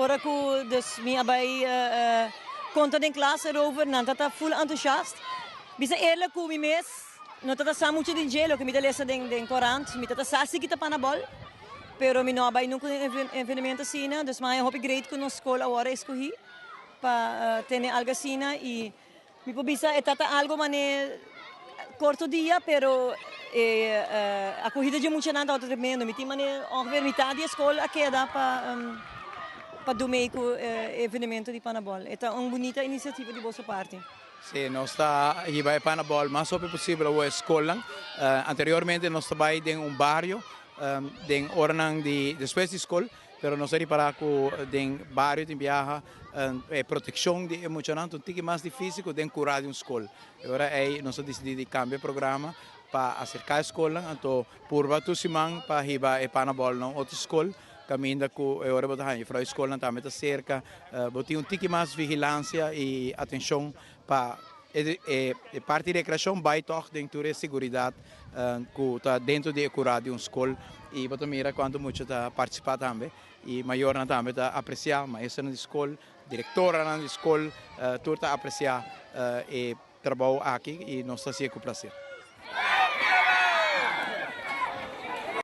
ora que dus me abay conta den classe erover, não tá full entusiast. Bisa eerlijk ku mi mes, não tá sa muito din gelo que me lesa den corant, me tá sa kita panabol. Pero mi no abay nunca evenimento sina, dus mas hope great que no escola agora escolhi para ter algo assim e me pobisa etata algo mane corto dia, pero a corrida de muito nada outro tremendo, me tem mane ongeveer metade da escola que dá para do meio evenimento de Panabol. É uma bonita iniciativa de vossa parte. Sì, non sta a Panabol, ma so più possibile a scuola. Anteriormente non sta in un barrio, den ornang di specie school, però non si ripara con den barrio di viaja protezione di emozionante, un tic mais difícil den curar di un school. E ora non so decidi cambiare programma para acercar a escola, então purva tu simang para hiba e Panabol não outra escola. Caminho que agora botar aí para a escola também está cerca, botar um tique mais vigilância e atenção para a parte de recreação vai toch dentro de segurança que está dentro de curar de uma escola e botar mira quanto muito está participar também e maior também está apreciar, maestra na escola, diretora na escola, tudo está apreciar e trabalho aqui e nós está sempre com prazer.